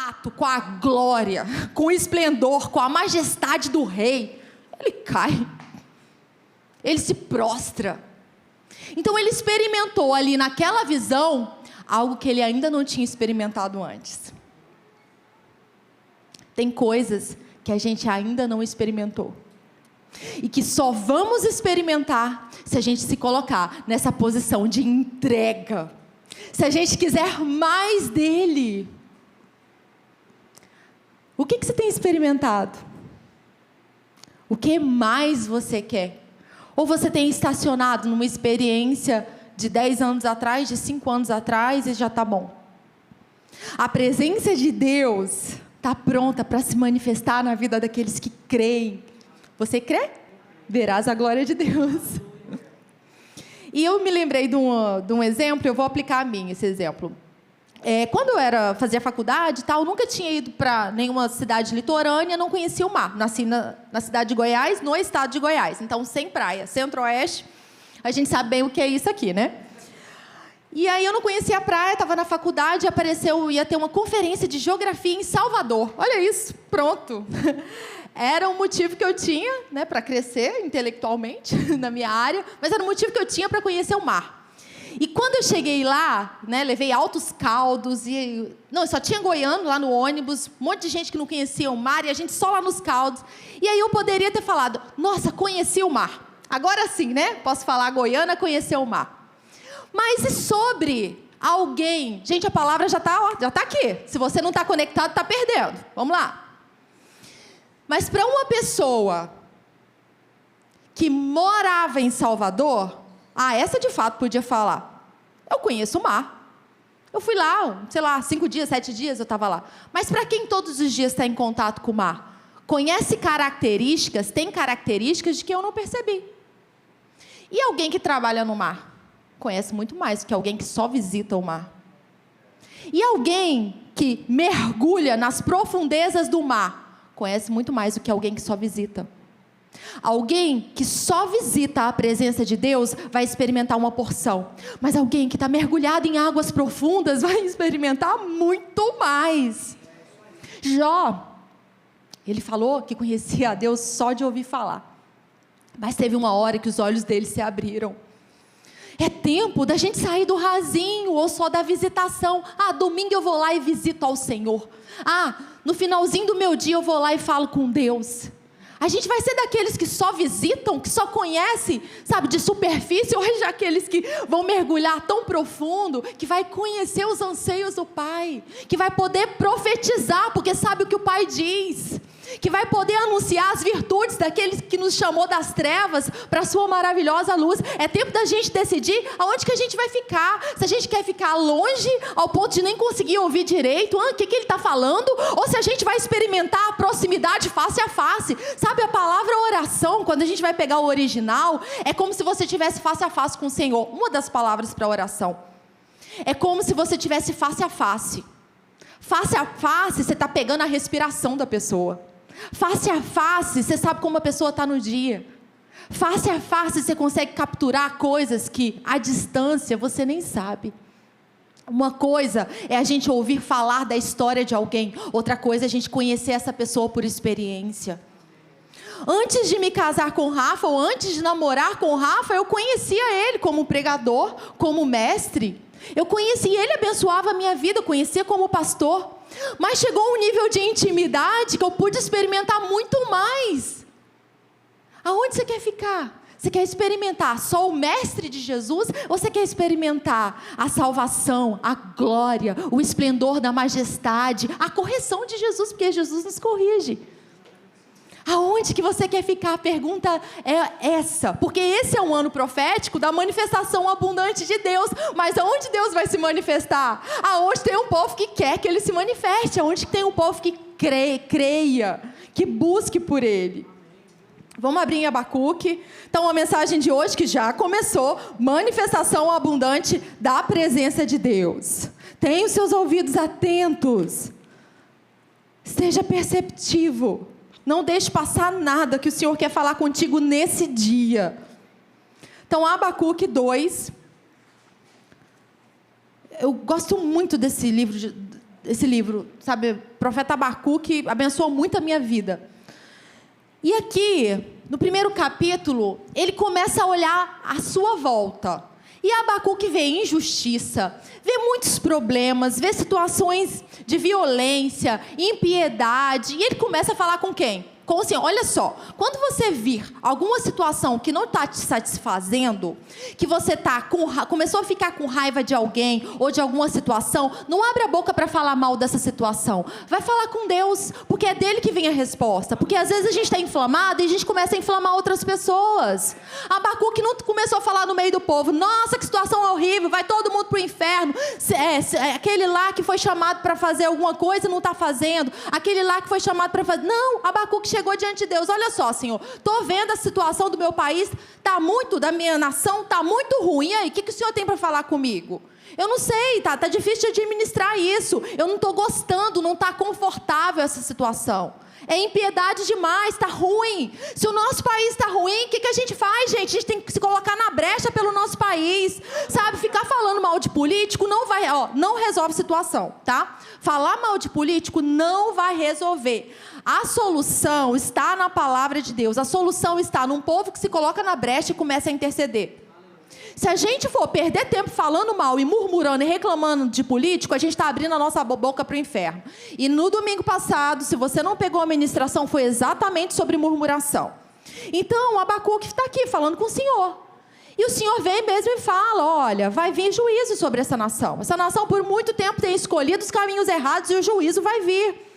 contato com a glória, com o esplendor, com a majestade do rei, ele cai. Ele se prostra. Então ele experimentou ali naquela visão algo que ele ainda não tinha experimentado antes. Tem coisas que a gente ainda não experimentou. E que só vamos experimentar se a gente se colocar nessa posição de entrega. Se a gente quiser mais dele. O que você tem experimentado? O que mais você quer? Ou você tem estacionado numa experiência de 10 anos atrás, de 5 anos atrás e já está bom? A presença de Deus está pronta para se manifestar na vida daqueles que creem. Você crê? Verás a glória de Deus. E eu me lembrei de um exemplo, eu vou aplicar a mim esse exemplo. Quando eu fazia faculdade e tal, nunca tinha ido para nenhuma cidade litorânea, não conhecia o mar. Nasci na cidade de Goiás, no estado de Goiás. Então, sem praia. Centro-Oeste, a gente sabe bem o que é isso aqui, né? E aí eu não conhecia a praia, estava na faculdade, ia ter uma conferência de geografia em Salvador. Olha isso, pronto. Era um motivo que eu tinha, né, para crescer intelectualmente na minha área, mas era um motivo que eu tinha para conhecer o mar. E quando eu cheguei lá, né, levei altos caldos, só tinha goiano lá no ônibus, um monte de gente que não conhecia o mar, e a gente só lá nos caldos. E aí eu poderia ter falado, nossa, conheci o mar. Agora sim, né? Posso falar, goiana conheceu o mar. Mas e sobre alguém? Gente, a palavra já tá aqui. Se você não está conectado, está perdendo. Vamos lá. Mas para uma pessoa que morava em Salvador, essa de fato podia falar. Eu conheço o mar. Eu fui lá, 5 dias, 7 dias eu estava lá. Mas para quem todos os dias está em contato com o mar, conhece características, tem características de que eu não percebi. E alguém que trabalha no mar? Conhece muito mais do que alguém que só visita o mar. E alguém que mergulha nas profundezas do mar? Conhece muito mais do que alguém que só visita. Alguém que só visita a presença de Deus vai experimentar uma porção. Mas alguém que está mergulhado em águas profundas vai experimentar muito mais. Jó, ele falou que conhecia a Deus só de ouvir falar. Mas teve uma hora que os olhos dele se abriram. É tempo da gente sair do rasinho ou só da visitação. Domingo eu vou lá e visito ao Senhor. No finalzinho do meu dia eu vou lá e falo com Deus. A gente vai ser daqueles que só visitam, que só conhecem, sabe, de superfície, ou já aqueles que vão mergulhar tão profundo, que vai conhecer os anseios do Pai, que vai poder profetizar, porque sabe o que o Pai diz, que vai poder anunciar as virtudes daquele que nos chamou das trevas para a sua maravilhosa luz. É tempo da gente decidir aonde que a gente vai ficar. Se a gente quer ficar longe, ao ponto de nem conseguir ouvir direito, o que ele está falando, ou se a gente vai experimentar a proximidade face a face. Sabe, a palavra oração, quando a gente vai pegar o original, é como se você estivesse face a face com o Senhor. Uma das palavras para oração. É como se você estivesse face a face. Face a face, você está pegando a respiração da pessoa. Face a face, você sabe como a pessoa está no dia. Face a face, você consegue capturar coisas que, à distância, você nem sabe. Uma coisa é a gente ouvir falar da história de alguém. Outra coisa é a gente conhecer essa pessoa por experiência. Antes de me casar com o Rafa, ou antes de namorar com o Rafa, eu conhecia ele como pregador, como mestre. Eu conhecia, ele abençoava a minha vida, eu conhecia como pastor. Mas chegou um nível de intimidade que eu pude experimentar muito mais. Aonde você quer ficar? Você quer experimentar só o mestre de Jesus? Ou você quer experimentar a salvação, a glória, o esplendor da majestade, a correção de Jesus? Porque Jesus nos corrige. Aonde que você quer ficar? A pergunta é essa. Porque esse é um ano profético da manifestação abundante de Deus. Mas aonde Deus vai se manifestar? Aonde tem um povo que quer que Ele se manifeste. Aonde tem um povo que creia, que busque por Ele. Vamos abrir em Abacuque. Então, a mensagem de hoje que já começou. Manifestação abundante da presença de Deus. Tenha os seus ouvidos atentos. Seja perceptivo. Não deixe passar nada que o Senhor quer falar contigo nesse dia. Então, Abacuque 2. Eu gosto muito desse livro esse livro, sabe? Profeta Abacuque abençoou muito a minha vida. E aqui, no primeiro capítulo, ele começa a olhar à sua volta. E Abacuque vê injustiça, vê muitos problemas, vê situações de violência, impiedade. E ele começa a falar com quem? Com o Senhor. Olha só, quando você vir alguma situação que não está te satisfazendo, que você começou a ficar com raiva de alguém ou de alguma situação, não abre a boca para falar mal dessa situação. Vai falar com Deus, porque é dele que vem a resposta. Porque às vezes a gente está inflamado e a gente começa a inflamar outras pessoas. Abacuque não começou a falar no meio do povo: nossa, que situação horrível, vai todo mundo para o inferno. Aquele lá que foi chamado para fazer alguma coisa não está fazendo. Aquele lá que foi chamado para fazer... Não, Abacuque chegou diante de Deus: olha só, Senhor, estou vendo a situação do meu país, da minha nação, está muito ruim. E aí, o que o Senhor tem para falar comigo? Eu não sei, tá difícil de administrar isso. Eu não estou gostando, não está confortável essa situação. É impiedade demais, está ruim. Se o nosso país está ruim, o que a gente faz, gente? A gente tem que se colocar na brecha pelo nosso país, sabe? Ficar falando mal de político não resolve a situação, tá? Falar mal de político não vai resolver. A solução está na palavra de Deus. A solução está num povo que se coloca na brecha e começa a interceder. Se a gente for perder tempo falando mal e murmurando e reclamando de político, a gente está abrindo a nossa boca para o inferno. E no domingo passado, se você não pegou a ministração, foi exatamente sobre murmuração. Então, Abacuque está aqui falando com o Senhor. E o Senhor vem mesmo e fala: olha, vai vir juízo sobre essa nação. Essa nação por muito tempo tem escolhido os caminhos errados e o juízo vai vir.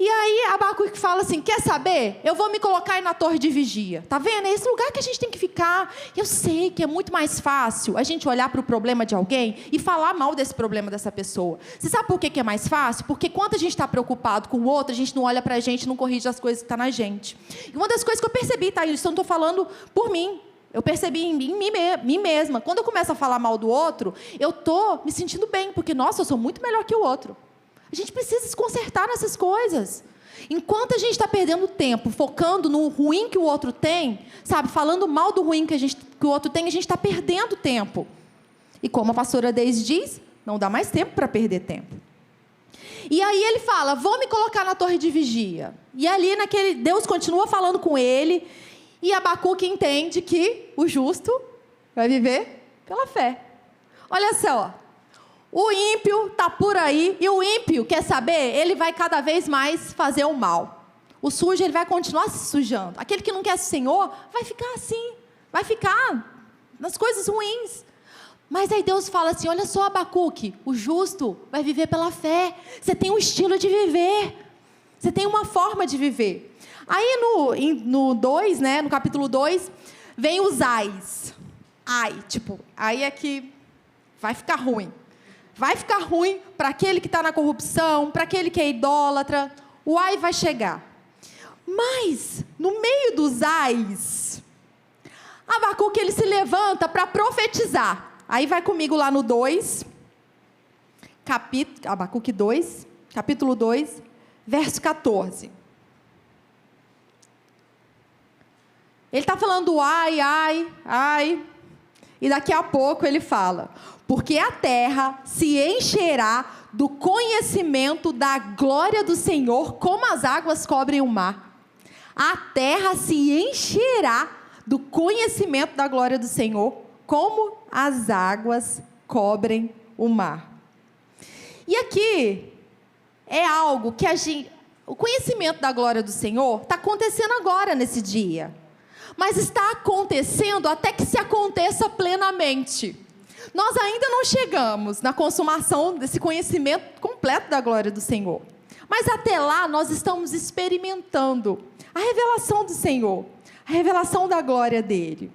E aí Abacuque fala assim: quer saber? Eu vou me colocar aí na torre de vigia. Tá vendo? É esse lugar que a gente tem que ficar. Eu sei que é muito mais fácil a gente olhar para o problema de alguém e falar mal desse problema dessa pessoa. Você sabe por que é mais fácil? Porque quando a gente está preocupado com o outro, a gente não olha para a gente, não corrige as coisas que estão na gente. E uma das coisas que eu percebi, tá? Isso eu não estou falando por mim. Eu percebi em mim mesma. Quando eu começo a falar mal do outro, eu estou me sentindo bem. Porque, nossa, eu sou muito melhor que o outro. A gente precisa se consertar nessas coisas. Enquanto a gente está perdendo tempo, focando no ruim que o outro tem, sabe, falando mal do ruim que o outro tem, a gente está perdendo tempo. E como a pastora Deise diz, não dá mais tempo para perder tempo. E aí ele fala: vou me colocar na torre de vigia. E ali Deus continua falando com ele, e Abacuque entende que o justo vai viver pela fé. Olha só. O ímpio está por aí, e o ímpio, quer saber? Ele vai cada vez mais fazer o mal. O sujo, ele vai continuar se sujando. Aquele que não quer o Senhor, vai ficar assim, vai ficar nas coisas ruins. Mas aí Deus fala assim: olha só, Abacuque, o justo vai viver pela fé. Você tem um estilo de viver, você tem uma forma de viver. Aí no 2, né, no capítulo 2, vem os ais. Aí é que vai ficar ruim. Vai ficar ruim para aquele que está na corrupção, para aquele que é idólatra. O ai vai chegar. Mas, no meio dos ais, Abacuque, ele se levanta para profetizar. Aí vai comigo lá no 2, Abacuque 2, capítulo 2, verso 14. Ele está falando ai, ai, ai. E daqui a pouco ele fala: porque a terra se encherá do conhecimento da glória do Senhor, como as águas cobrem o mar. A terra se encherá do conhecimento da glória do Senhor, como as águas cobrem o mar. E aqui é algo que o conhecimento da glória do Senhor está acontecendo agora, nesse dia. Mas está acontecendo até que se aconteça plenamente. Nós ainda não chegamos na consumação desse conhecimento completo da glória do Senhor. Mas até lá nós estamos experimentando a revelação do Senhor, a revelação da glória dele.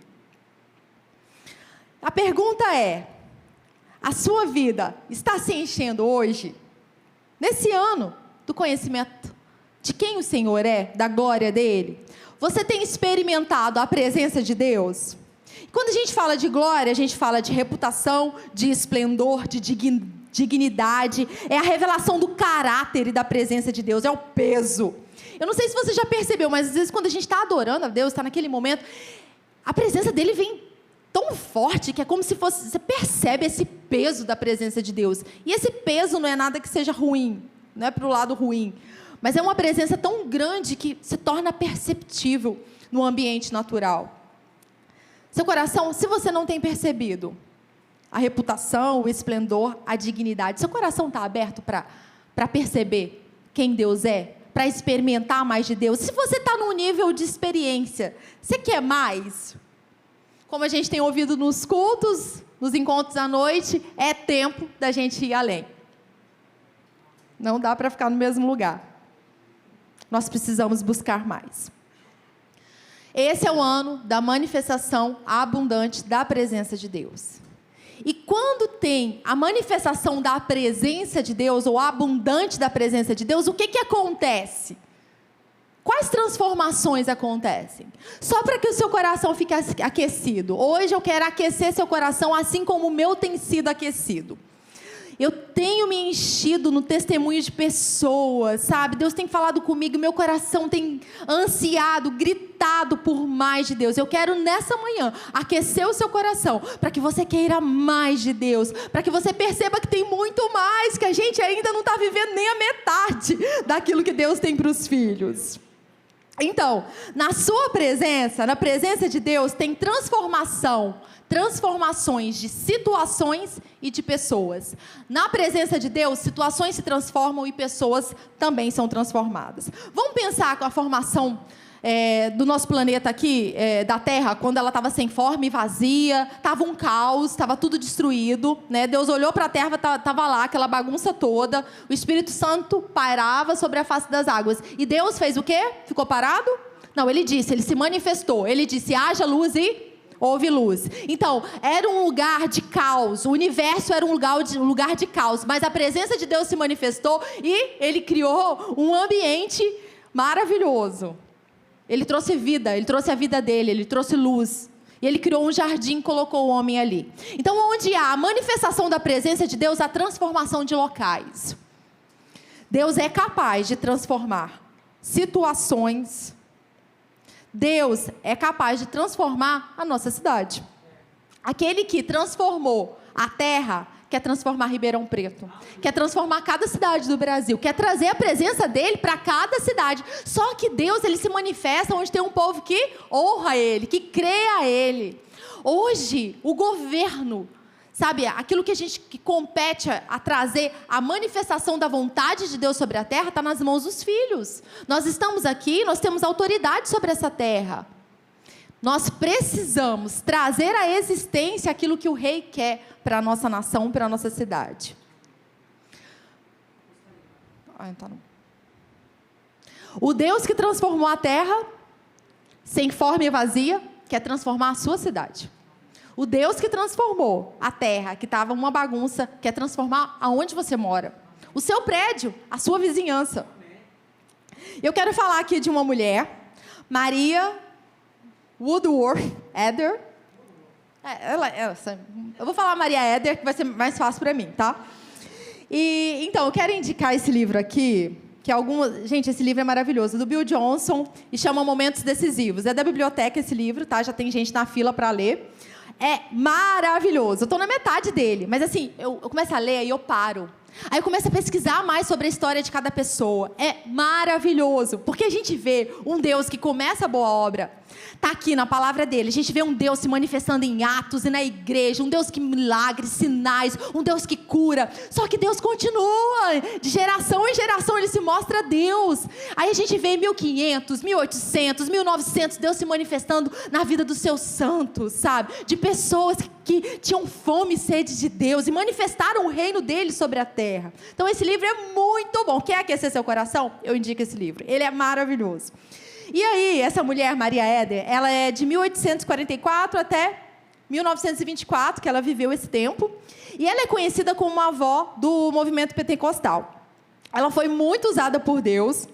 A pergunta é: a sua vida está se enchendo hoje, nesse ano, do conhecimento de quem o Senhor é, da glória dele? Você tem experimentado a presença de Deus? Quando a gente fala de glória, a gente fala de reputação, de esplendor, de dignidade. É a revelação do caráter e da presença de Deus, é o peso. Eu não sei se você já percebeu, mas às vezes quando a gente está adorando a Deus, está naquele momento, a presença dele vem tão forte que é como se fosse, você percebe esse peso da presença de Deus. E esse peso não é nada que seja ruim, não é para o lado ruim, mas é uma presença tão grande que se torna perceptível no ambiente natural. Seu coração, se você não tem percebido a reputação, o esplendor, a dignidade, seu coração está aberto para perceber quem Deus é? Para experimentar mais de Deus? Se você está num nível de experiência, você quer mais? Como a gente tem ouvido nos cultos, nos encontros à noite, é tempo da gente ir além. Não dá para ficar no mesmo lugar. Nós precisamos buscar mais. Esse é o ano da manifestação abundante da presença de Deus. E quando tem a manifestação da presença de Deus, ou abundante da presença de Deus, o que acontece? Quais transformações acontecem? Só para que o seu coração fique aquecido. Hoje eu quero aquecer seu coração assim como o meu tem sido aquecido. Eu tenho me enchido no testemunho de pessoas, sabe? Deus tem falado comigo, meu coração tem ansiado, gritado por mais de Deus. Eu quero nessa manhã aquecer o seu coração, para que você queira mais de Deus, para que você perceba que tem muito mais, que a gente ainda não está vivendo nem a metade daquilo que Deus tem para os filhos. Então, na sua presença, na presença de Deus, tem transformações de situações e de pessoas. Na presença de Deus, situações se transformam e pessoas também são transformadas. Vamos pensar com a formação do nosso planeta aqui, da Terra, quando ela estava sem forma e vazia, estava um caos, estava tudo destruído, né? Deus olhou para a Terra, estava lá, aquela bagunça toda, o Espírito Santo pairava sobre a face das águas. E Deus fez o quê? Ficou parado? Não, ele se manifestou, ele disse, haja luz e houve luz. Então, era um lugar de caos, o universo era um lugar de caos, mas a presença de Deus se manifestou e ele criou um ambiente maravilhoso. Ele trouxe vida, ele trouxe a vida dele, ele trouxe luz. E ele criou um jardim e colocou o homem ali. Então, onde há a manifestação da presença de Deus, a transformação de locais. Deus é capaz de transformar situações. Deus é capaz de transformar a nossa cidade. Aquele que transformou a terra, quer transformar Ribeirão Preto, quer transformar cada cidade do Brasil, quer trazer a presença dele para cada cidade. Só que Deus, ele se manifesta onde tem um povo que honra ele, que crê a ele. Hoje, o governo, sabe, aquilo que compete a trazer a manifestação da vontade de Deus sobre a terra, está nas mãos dos filhos. Nós estamos aqui, nós temos autoridade sobre essa terra. Nós precisamos trazer à existência aquilo que o rei quer para a nossa nação, para a nossa cidade. O Deus que transformou a terra, sem forma e vazia, quer transformar a sua cidade. O Deus que transformou a terra, que estava uma bagunça, quer transformar aonde você mora. O seu prédio, a sua vizinhança. Eu quero falar aqui de uma mulher, Maria Woodworth Eder. Eu vou falar Maria Eder, que vai ser mais fácil para mim, tá? Então, eu quero indicar esse livro aqui, gente, esse livro é maravilhoso, do Bill Johnson, e chama Momentos Decisivos. É da biblioteca esse livro, tá? Já tem gente na fila para ler. É maravilhoso. Eu estou na metade dele, mas assim, eu começo a ler e eu paro. Aí eu começo a pesquisar mais sobre a história de cada pessoa. É maravilhoso, porque a gente vê um Deus que começa a boa obra, está aqui na palavra dele. A gente vê um Deus se manifestando em Atos e na igreja, um Deus que milagres, sinais, um Deus que cura. Só que Deus continua, de geração em geração ele se mostra Deus. Aí a gente vê em 1500, 1800, 1900, Deus se manifestando na vida dos seus santos, sabe? De pessoas que tinham fome e sede de Deus e manifestaram o reino dele sobre a terra. Então esse livro é muito bom. Quer aquecer seu coração? Eu indico esse livro. Ele é maravilhoso. E aí, essa mulher, Maria Eder, ela é de 1844 até 1924, que ela viveu esse tempo. E ela é conhecida como uma avó do movimento pentecostal. Ela foi muito usada por Deus.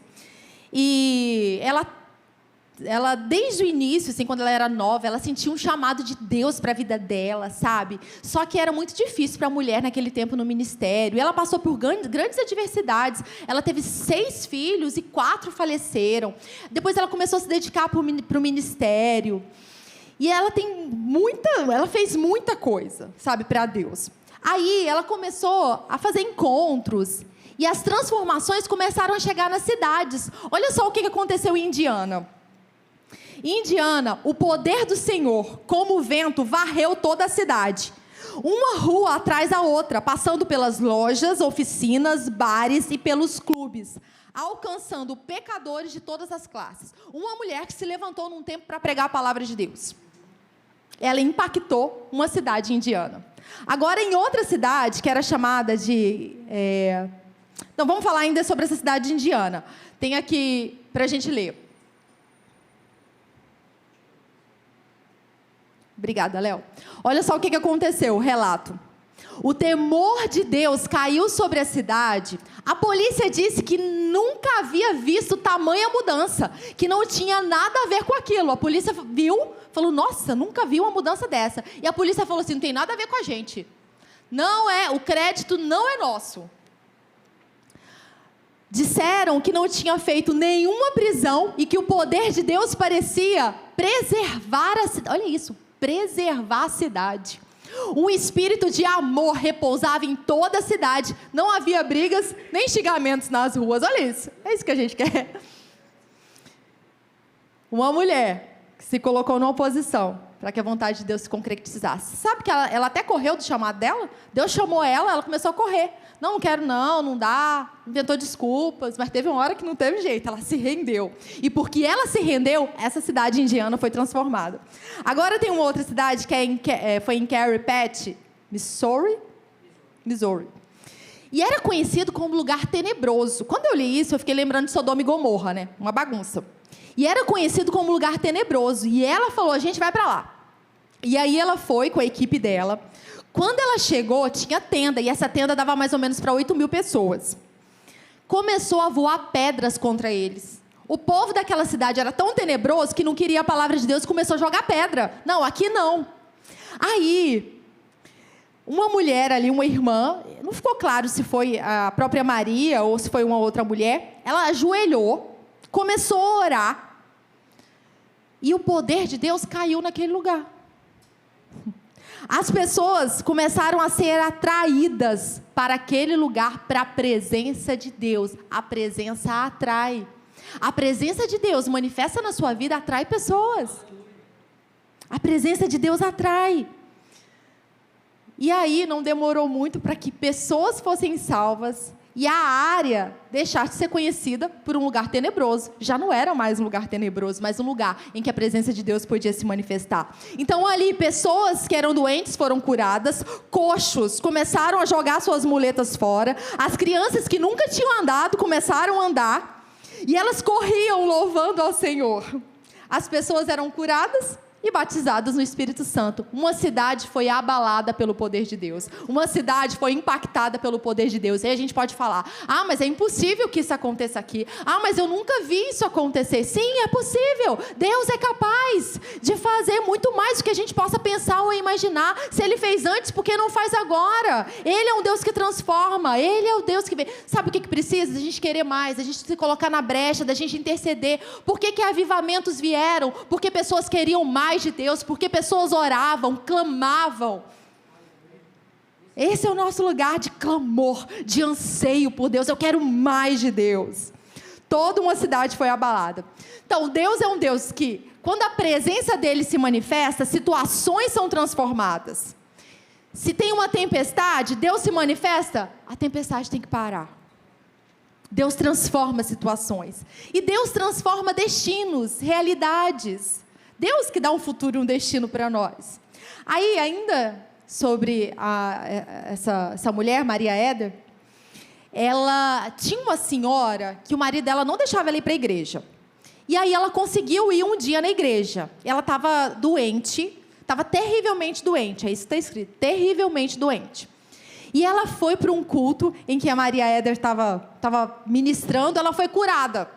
E ela desde o início, assim, quando ela era nova, ela sentia um chamado de Deus para a vida dela, sabe? Só que era muito difícil para a mulher naquele tempo no ministério. E ela passou por grandes adversidades. Ela teve 6 filhos e 4 faleceram. Depois ela começou a se dedicar para o ministério. E ela fez muita coisa, sabe, para Deus. Aí ela começou a fazer encontros e as transformações começaram a chegar nas cidades. Olha só o que aconteceu em Indiana. Em Indiana, o poder do Senhor, como o vento, varreu toda a cidade. Uma rua atrás da outra, passando pelas lojas, oficinas, bares e pelos clubes, alcançando pecadores de todas as classes. Uma mulher que se levantou num tempo para pregar a palavra de Deus. Ela impactou uma cidade indiana. Agora, em outra cidade, que era chamada de... Então, vamos falar ainda sobre essa cidade indiana. Tem aqui para a gente ler. Obrigada, Léo. Olha só o que aconteceu, o relato. O temor de Deus caiu sobre a cidade. A polícia disse que nunca havia visto tamanha mudança, que não tinha nada a ver com aquilo. A polícia viu, falou, nossa, nunca vi uma mudança dessa. E a polícia falou assim, não tem nada a ver com a gente. O crédito não é nosso. Disseram que não tinha feito nenhuma prisão e que o poder de Deus parecia preservar a cidade. Olha isso, preservar a cidade. Um espírito de amor repousava em toda a cidade. Não havia brigas, nem xingamentos nas ruas. Olha isso, é isso que a gente quer. Uma mulher que se colocou numa oposição para que a vontade de Deus se concretizasse. Sabe que ela até correu do chamado dela? Deus chamou ela começou a correr. Não quero não dá. Inventou desculpas, mas teve uma hora que não teve jeito, ela se rendeu. E porque ela se rendeu, essa cidade indiana foi transformada. Agora tem uma outra cidade que foi em Cary Patch, Missouri. E era conhecido como lugar tenebroso. Quando eu li isso, eu fiquei lembrando de Sodoma e Gomorra, né? Uma bagunça. E era conhecido como lugar tenebroso. E ela falou, a gente vai para lá. E aí ela foi com a equipe dela. Quando ela chegou, tinha tenda. E essa tenda dava mais ou menos para 8.000 pessoas. Começou a voar pedras contra eles. O povo daquela cidade era tão tenebroso que não queria a palavra de Deus e começou a jogar pedra. Não, aqui não. Aí, uma mulher ali, uma irmã, não ficou claro se foi a própria Maria ou se foi uma outra mulher, ela ajoelhou, começou a orar. E o poder de Deus caiu naquele lugar. As pessoas começaram a ser atraídas para aquele lugar, para a presença de Deus. A presença atrai. A presença de Deus manifesta na sua vida, atrai pessoas. A presença de Deus atrai. E aí não demorou muito para que pessoas fossem salvas e a área deixasse de ser conhecida por um lugar tenebroso. Já não era mais um lugar tenebroso, mas um lugar em que a presença de Deus podia se manifestar. Então ali, pessoas que eram doentes foram curadas, coxos começaram a jogar suas muletas fora, as crianças que nunca tinham andado começaram a andar, e elas corriam louvando ao Senhor. As pessoas eram curadas e batizados no Espírito Santo. Uma cidade foi abalada pelo poder de Deus. Uma cidade foi impactada pelo poder de Deus. E aí a gente pode falar, mas é impossível que isso aconteça aqui. Mas eu nunca vi isso acontecer. Sim, é possível. Deus é capaz de fazer muito mais do que a gente possa pensar ou imaginar. Se Ele fez antes, por que não faz agora? Ele é um Deus que transforma. Ele é o Deus que vem. Sabe o que precisa? A gente querer mais, a gente se colocar na brecha, da gente interceder. Por que avivamentos vieram? Porque pessoas queriam mais de Deus, porque pessoas oravam, clamavam. Esse é o nosso lugar de clamor, de anseio por Deus. Eu quero mais de Deus. Toda uma cidade foi abalada. Então, Deus é um Deus que, quando a presença dele se manifesta, situações são transformadas. Se tem uma tempestade, Deus se manifesta, a tempestade tem que parar. Deus transforma situações. E Deus transforma destinos, realidades. Deus que dá um futuro e um destino para nós. Aí, ainda sobre essa mulher, Maria Eder, ela tinha uma senhora que o marido dela não deixava ela ir para a igreja. E aí ela conseguiu ir um dia na igreja. Ela estava doente, estava terrivelmente doente, é isso que está escrito, terrivelmente doente. E ela foi para um culto em que a Maria Eder estava ministrando, ela foi curada.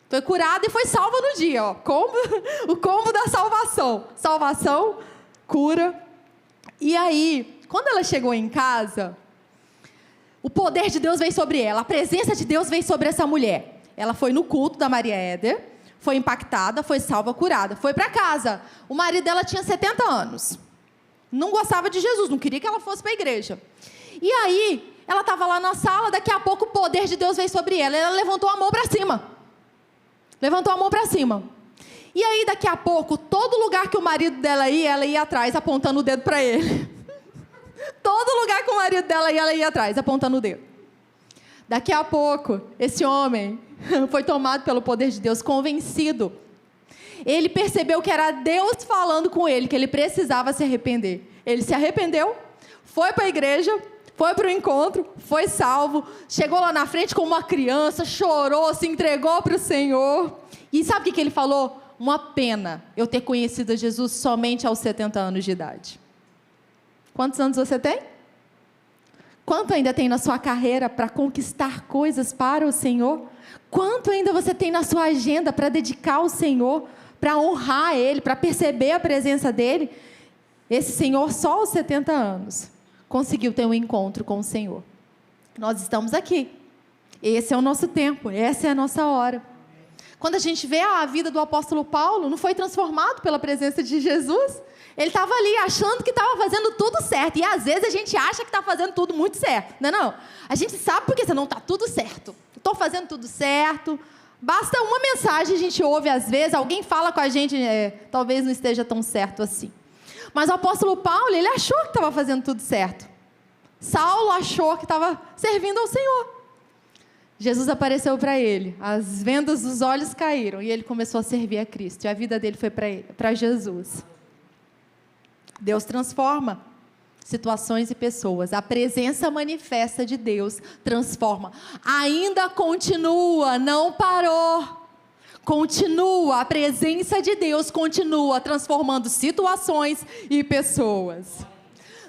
Foi curada e foi salva no dia, ó. O combo da salvação. Salvação, cura. E aí, quando ela chegou em casa, o poder de Deus veio sobre ela. A presença de Deus veio sobre essa mulher. Ela foi no culto da Maria Eder, foi impactada, foi salva, curada. Foi para casa. O marido dela tinha 70 anos. Não gostava de Jesus, não queria que ela fosse para a igreja. E aí, ela estava lá na sala, daqui a pouco o poder de Deus veio sobre ela. Ela levantou a mão para cima. Levantou a mão para cima. E aí, daqui a pouco, todo lugar que o marido dela ia, ela ia atrás, apontando o dedo para ele. Todo lugar que o marido dela ia, ela ia atrás, apontando o dedo. Daqui a pouco, esse homem foi tomado pelo poder de Deus, convencido. Ele percebeu que era Deus falando com ele, que ele precisava se arrepender. Ele se arrependeu, foi para a igreja, foi para o encontro, foi salvo, chegou lá na frente como uma criança, chorou, se entregou para o Senhor. E sabe o que ele falou? Uma pena eu ter conhecido Jesus somente aos 70 anos de idade. Quantos anos você tem? Quanto ainda tem na sua carreira para conquistar coisas para o Senhor? Quanto ainda você tem na sua agenda para dedicar ao Senhor, para honrar Ele, para perceber a presença dEle? Esse Senhor, só aos 70 anos, conseguiu ter um encontro com o Senhor. Nós estamos aqui. Esse é o nosso tempo, essa é a nossa hora. Quando a gente vê a vida do apóstolo Paulo, não foi transformado pela presença de Jesus? Ele estava ali achando que estava fazendo tudo certo. E às vezes a gente acha que está fazendo tudo muito certo. Não é não? A gente sabe porque você não está tudo certo. Estou fazendo tudo certo. Basta uma mensagem, a gente ouve às vezes, alguém fala com a gente, talvez não esteja tão certo assim. Mas o apóstolo Paulo, ele achou que estava fazendo tudo certo. Saulo achou que estava servindo ao Senhor. Jesus apareceu para ele, as vendas dos olhos caíram e ele começou a servir a Cristo. E a vida dele foi para Jesus. Deus transforma situações e pessoas. A presença manifesta de Deus transforma. Ainda continua, não parou. Continua, a presença de Deus continua transformando situações e pessoas.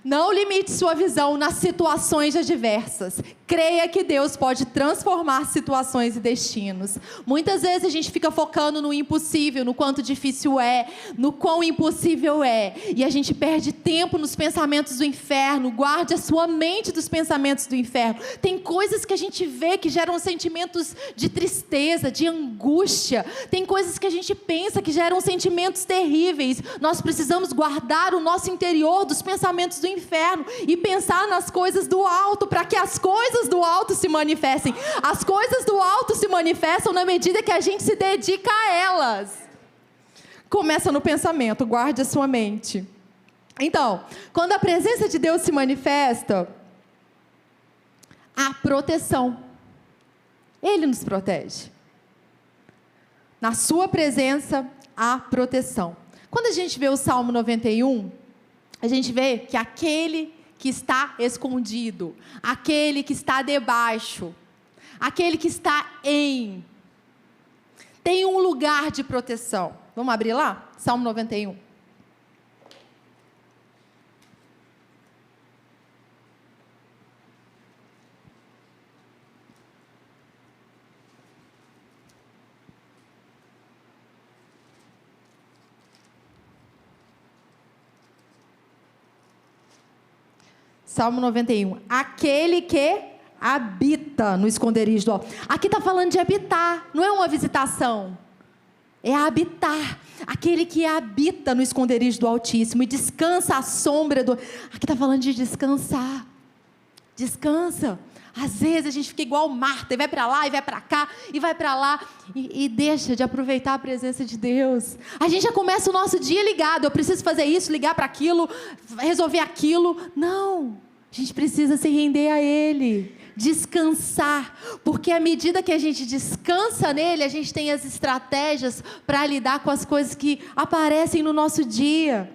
Não limite sua visão nas situações adversas. Creia que Deus pode transformar situações e destinos. Muitas vezes a gente fica focando no impossível, no quanto difícil é, no quão impossível é. E a gente perde tempo nos pensamentos do inferno. Guarde a sua mente dos pensamentos do inferno. Tem coisas que a gente vê que geram sentimentos de tristeza, de angústia. Tem coisas que a gente pensa que geram sentimentos terríveis. Nós precisamos guardar o nosso interior dos pensamentos do inferno e pensar nas coisas do alto, para que as coisas do alto se manifestem. As coisas do alto se manifestam na medida que a gente se dedica a elas. Começa no pensamento, guarde a sua mente. Então, quando a presença de Deus se manifesta, há proteção. Ele nos protege. Na sua presença, há proteção. Quando a gente vê o Salmo 91, a gente vê que aquele que está escondido, aquele que está debaixo, aquele que está tem um lugar de proteção. Vamos abrir lá? Salmo 91. Salmo 91. Aquele que habita no esconderijo do Altíssimo. Aqui está falando de habitar, não é uma visitação. É habitar. Aquele que habita no esconderijo do Altíssimo e descansa à sombra do... Aqui está falando de descansar. Descansa. Às vezes a gente fica igual Marta, e vai para lá, e vai para cá, e vai para lá, e deixa de aproveitar a presença de Deus. A gente já começa o nosso dia ligado, eu preciso fazer isso, ligar para aquilo, resolver aquilo. Não, a gente precisa se render a Ele, descansar, porque à medida que a gente descansa nele, a gente tem as estratégias para lidar com as coisas que aparecem no nosso dia.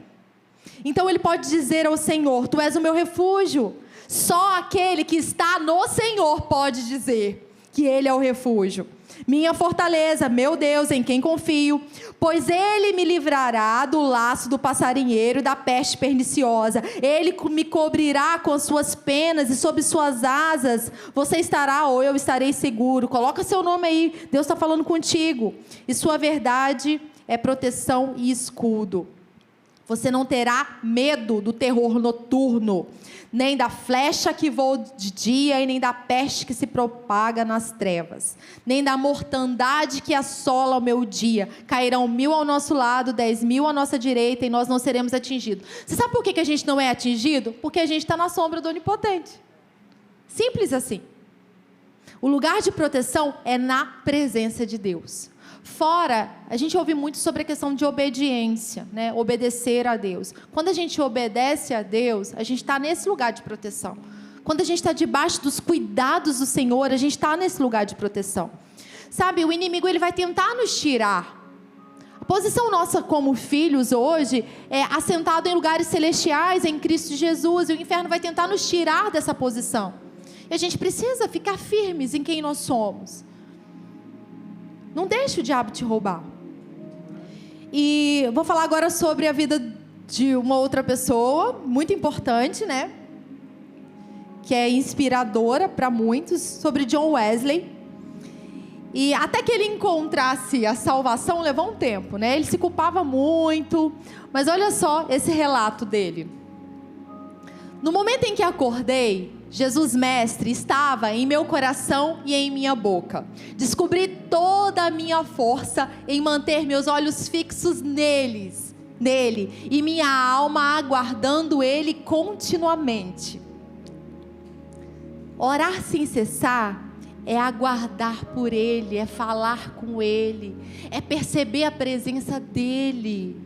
Então Ele pode dizer ao Senhor: Tu és o meu refúgio. Só aquele que está no Senhor pode dizer que Ele é o refúgio. Minha fortaleza, meu Deus, em quem confio, pois Ele me livrará do laço do passarinheiro e da peste perniciosa. Ele me cobrirá com as suas penas e sob suas asas você estará, ou eu estarei seguro. Coloca seu nome aí, Deus está falando contigo. E sua verdade é proteção e escudo. Você não terá medo do terror noturno, nem da flecha que voa de dia, e nem da peste que se propaga nas trevas, nem da mortandade que assola o meu dia. Cairão 1000 ao nosso lado, 10.000 à nossa direita, e nós não seremos atingidos. Você sabe por que a gente não é atingido? Porque a gente está na sombra do Onipotente. Simples assim. O lugar de proteção é na presença de Deus. Fora, a gente ouve muito sobre a questão de obediência, né? Obedecer a Deus. Quando a gente obedece a Deus, a gente está nesse lugar de proteção. Quando a gente está debaixo dos cuidados do Senhor, a gente está nesse lugar de proteção. Sabe, o inimigo ele vai tentar nos tirar. A posição nossa como filhos hoje é assentado em lugares celestiais, em Cristo Jesus, e o inferno vai tentar nos tirar dessa posição. E a gente precisa ficar firmes em quem nós somos. Não deixe o diabo te roubar. E vou falar agora sobre a vida de uma outra pessoa, muito importante, né? Que é inspiradora para muitos, sobre John Wesley. E até que ele encontrasse a salvação, levou um tempo, né? Ele se culpava muito, mas olha só esse relato dele. No momento em que acordei, Jesus Mestre estava em meu coração e em minha boca. Descobri toda a minha força em manter meus olhos fixos nele, e minha alma aguardando Ele continuamente. Orar sem cessar é aguardar por Ele, é falar com Ele, é perceber a presença dEle.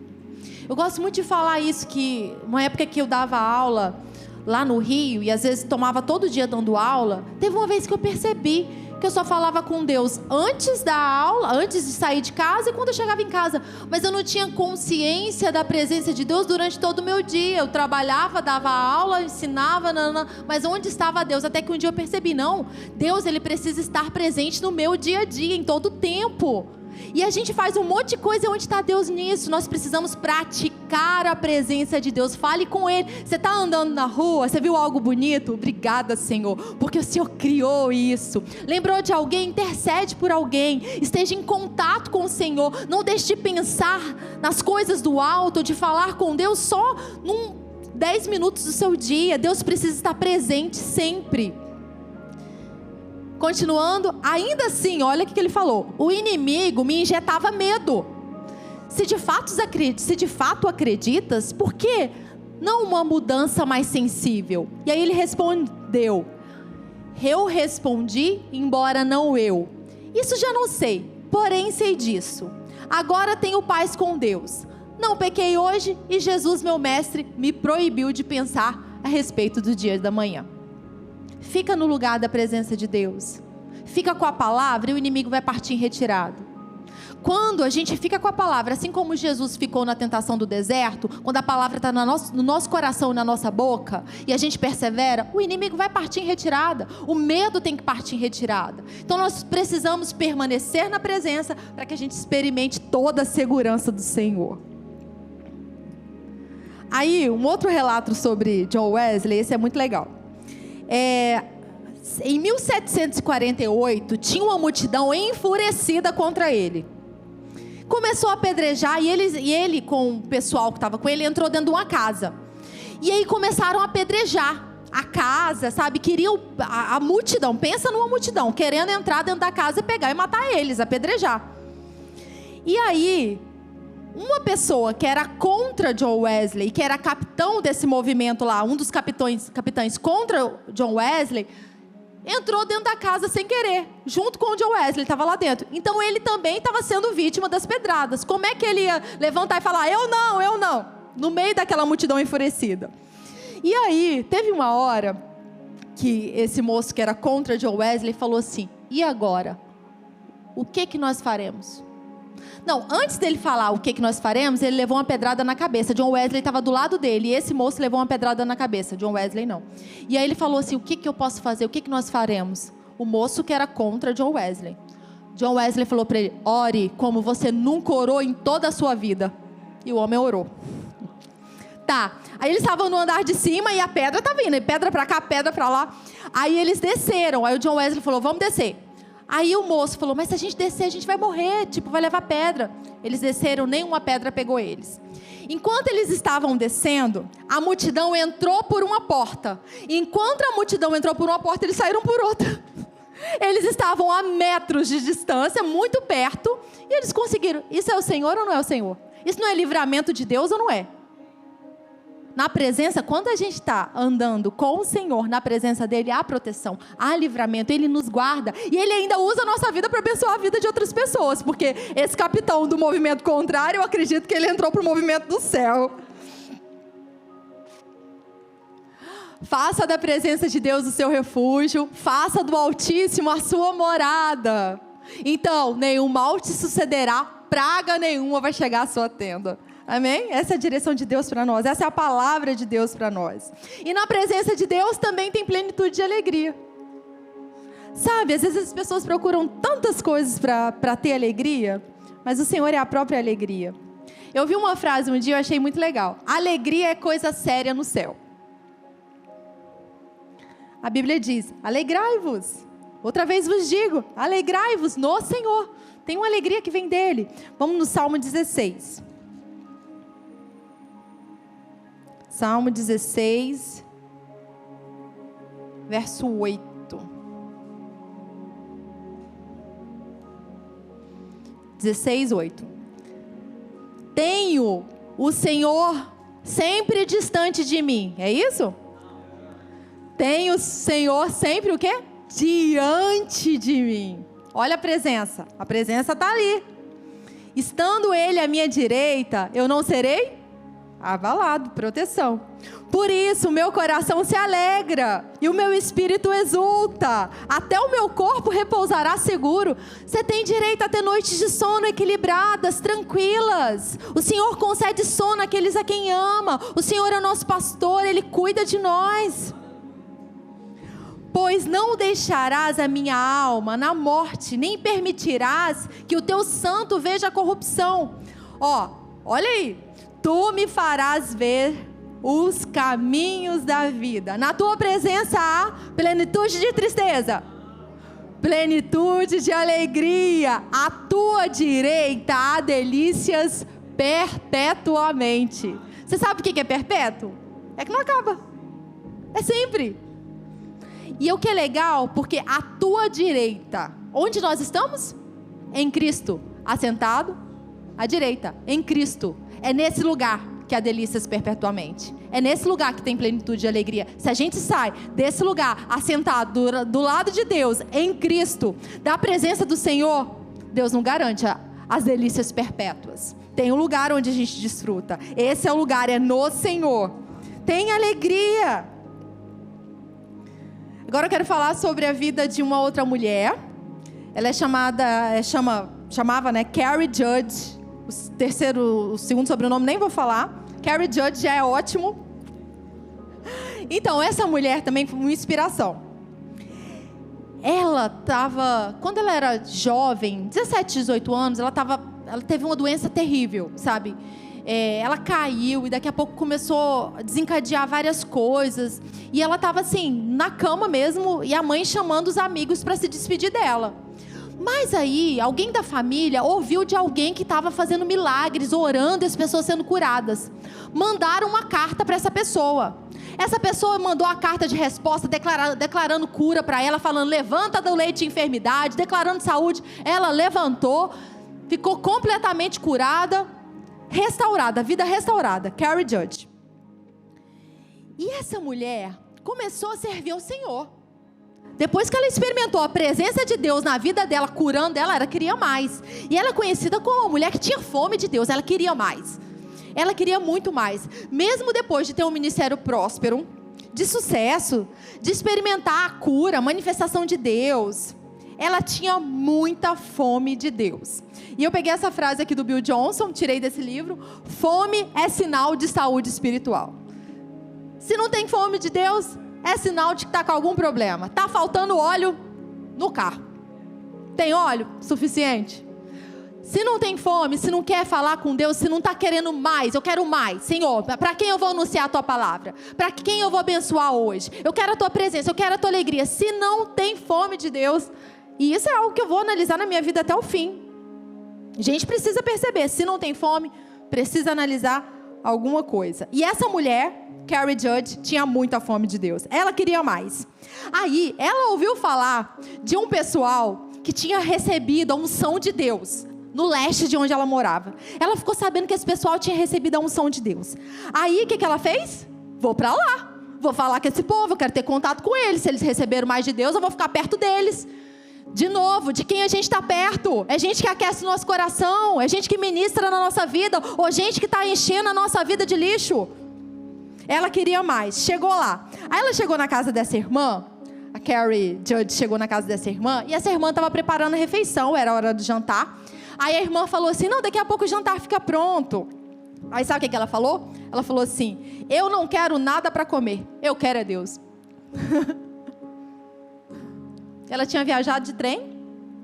Eu gosto muito de falar isso, que uma época que eu dava aula lá no Rio, e às vezes tomava todo dia dando aula, teve uma vez que eu percebi que eu só falava com Deus antes da aula, antes de sair de casa e quando eu chegava em casa, mas eu não tinha consciência da presença de Deus durante todo o meu dia. Eu trabalhava, dava aula, ensinava, mas onde estava Deus? Até que um dia eu percebi, não, Deus ele precisa estar presente no meu dia a dia, em todo o tempo. E a gente faz um monte de coisa, onde está Deus nisso? Nós precisamos praticar a presença de Deus. Fale com Ele. Você está andando na rua, você viu algo bonito? Obrigada, Senhor, porque o Senhor criou isso. Lembrou de alguém? Intercede por alguém. Esteja em contato com o Senhor. Não deixe de pensar nas coisas do alto, de falar com Deus só 10 minutos do seu dia. Deus precisa estar presente sempre. Continuando, ainda assim, olha o que ele falou. O inimigo me injetava medo. Se de fato acreditas, por que não uma mudança mais sensível? E aí ele respondeu. Eu respondi, embora não eu. Isso já não sei, porém sei disso. Agora tenho paz com Deus. Não pequei hoje e Jesus, meu mestre, me proibiu de pensar a respeito do dia da manhã. Fica no lugar da presença de Deus. Fica com a palavra e o inimigo vai partir em retirada. Quando a gente fica com a palavra, assim como Jesus ficou na tentação do deserto, quando a palavra está no nosso coração e na nossa boca, e a gente persevera, o inimigo vai partir em retirada. O medo tem que partir em retirada. Então nós precisamos permanecer na presença para que a gente experimente toda a segurança do Senhor. Aí, um outro relato sobre John Wesley, esse é muito legal. Em 1748, tinha uma multidão enfurecida contra ele. Começou a apedrejar, e ele com o pessoal que estava com ele, entrou dentro de uma casa. E aí começaram a apedrejar a casa, sabe? Queriam, a multidão, pensa numa multidão, querendo entrar dentro da casa e pegar e matar eles, apedrejar. E aí, uma pessoa que era contra John Wesley, que era capitão desse movimento lá, um dos capitães contra John Wesley, entrou dentro da casa sem querer, junto com o John Wesley, estava lá dentro. Então ele também estava sendo vítima das pedradas. Como é que ele ia levantar e falar, eu não, no meio daquela multidão enfurecida? E aí, teve uma hora que esse moço que era contra John Wesley falou assim, e agora? O que nós faremos? Não, antes dele falar o que nós faremos, ele levou uma pedrada na cabeça. John Wesley estava do lado dele, e esse moço levou uma pedrada na cabeça. John Wesley não. E aí ele falou assim, o que eu posso fazer? O que nós faremos? O moço que era contra John Wesley. John Wesley falou para ele, ore como você nunca orou em toda a sua vida. E o homem orou. Tá, aí eles estavam no andar de cima e a pedra estava vindo, pedra para cá, pedra para lá. Aí eles desceram, aí o John Wesley falou, vamos descer. Aí o moço falou, mas se a gente descer, a gente vai morrer, tipo, vai levar pedra. Eles desceram, nenhuma pedra pegou eles. Enquanto eles estavam descendo, a multidão entrou por uma porta. Enquanto a multidão entrou por uma porta, eles saíram por outra. Eles estavam a metros de distância, muito perto, e eles conseguiram. Isso é o Senhor ou não é o Senhor? Isso não é livramento de Deus ou não é? Na presença, quando a gente está andando com o Senhor, na presença dEle, há proteção, há livramento, Ele nos guarda. E Ele ainda usa a nossa vida para abençoar a vida de outras pessoas. Porque esse capitão do movimento contrário, eu acredito que ele entrou para o movimento do céu. Faça da presença de Deus o seu refúgio. Faça do Altíssimo a sua morada. Então, nenhum mal te sucederá, praga nenhuma vai chegar à sua tenda. Amém? Essa é a direção de Deus para nós. Essa é a palavra de Deus para nós. E na presença de Deus também tem plenitude de alegria. Sabe, às vezes as pessoas procuram tantas coisas para ter alegria, mas o Senhor é a própria alegria. Eu vi uma frase um dia, eu achei muito legal. Alegria é coisa séria no céu. A Bíblia diz, alegrai-vos. Outra vez vos digo, alegrai-vos no Senhor. Tem uma alegria que vem dEle. Vamos no Salmo 16. Salmo 16, verso 8. 16, 8. Tenho o Senhor sempre distante de mim. É isso? Tenho o Senhor sempre o quê? Diante de mim. Olha a presença. A presença está ali. Estando Ele à minha direita, eu não serei abalado, proteção. Por isso o meu coração se alegra e o meu espírito exulta. Até o meu corpo repousará seguro. Você tem direito a ter noites de sono equilibradas, tranquilas. O Senhor concede sono àqueles a quem ama. O Senhor é o nosso pastor, Ele cuida de nós. Pois não deixarás a minha alma na morte, nem permitirás que o teu santo veja a corrupção. Olha aí. Tu me farás ver os caminhos da vida. Na tua presença há plenitude de tristeza, plenitude de alegria. À tua direita há delícias perpetuamente. Você sabe o que é perpétuo? É que não acaba. É sempre. E o que é legal, porque à tua direita, onde nós estamos? Em Cristo, assentado à direita, em Cristo. É nesse lugar que há delícias perpetuamente. É nesse lugar que tem plenitude de alegria. Se a gente sai desse lugar, assentado do lado de Deus, em Cristo, da presença do Senhor, Deus não garante as delícias perpétuas. Tem um lugar onde a gente desfruta. Esse é o lugar, é no Senhor. Tem alegria. Agora eu quero falar sobre a vida de uma outra mulher. Ela é chamava, né, Carrie Judge. O segundo sobrenome nem vou falar. Carrie Judge já é ótimo. Então, essa mulher também foi uma inspiração. Quando ela era jovem, 17, 18 anos, ela teve uma doença terrível, sabe? Ela caiu e daqui a pouco começou a desencadear várias coisas. E ela estava assim, na cama mesmo, e a mãe chamando os amigos para se despedir dela. Mas aí, alguém da família ouviu de alguém que estava fazendo milagres, orando e as pessoas sendo curadas. Mandaram uma carta para essa pessoa. Essa pessoa mandou a carta de resposta, declarando cura para ela, falando, levanta do leito de enfermidade, declarando saúde. Ela levantou, ficou completamente curada, restaurada, vida restaurada. Carrie Judge. E essa mulher começou a servir ao Senhor. Depois que ela experimentou a presença de Deus na vida dela, curando ela queria mais. E ela é conhecida como uma mulher que tinha fome de Deus, ela queria mais. Ela queria muito mais. Mesmo depois de ter um ministério próspero, de sucesso, de experimentar a cura, a manifestação de Deus, ela tinha muita fome de Deus. E eu peguei essa frase aqui do Bill Johnson, tirei desse livro: fome é sinal de saúde espiritual. Se não tem fome de Deus, é sinal de que está com algum problema. Está faltando óleo no carro. Tem óleo suficiente? Se não tem fome, se não quer falar com Deus, se não está querendo mais, eu quero mais. Senhor, para quem eu vou anunciar a Tua palavra? Para quem eu vou abençoar hoje? Eu quero a Tua presença, eu quero a Tua alegria. Se não tem fome de Deus, E isso é algo que eu vou analisar na minha vida até o fim. A gente precisa perceber, se não tem fome, precisa analisar alguma coisa. E essa mulher, Carrie Judge, tinha muita fome de Deus. Ela queria mais. Aí, ela ouviu falar de um pessoal que tinha recebido a unção de Deus no leste de onde ela morava. Ela ficou sabendo que esse pessoal tinha recebido a unção de Deus. Aí, o que ela fez? Vou para lá. Vou falar com esse povo, eu quero ter contato com eles. Se eles receberam mais de Deus, eu vou ficar perto deles. De novo, de quem a gente está perto? É gente que aquece o nosso coração? É gente que ministra na nossa vida? Ou gente que está enchendo a nossa vida de lixo? Ela queria mais, chegou lá. Aí ela chegou na casa dessa irmã, a Carrie Judge chegou na casa dessa irmã, e essa irmã estava preparando a refeição, era hora do jantar. Aí a irmã falou assim, não, daqui a pouco o jantar fica pronto. Aí sabe o que ela falou? Ela falou assim, eu não quero nada para comer, eu quero é Deus. Ela tinha viajado de trem,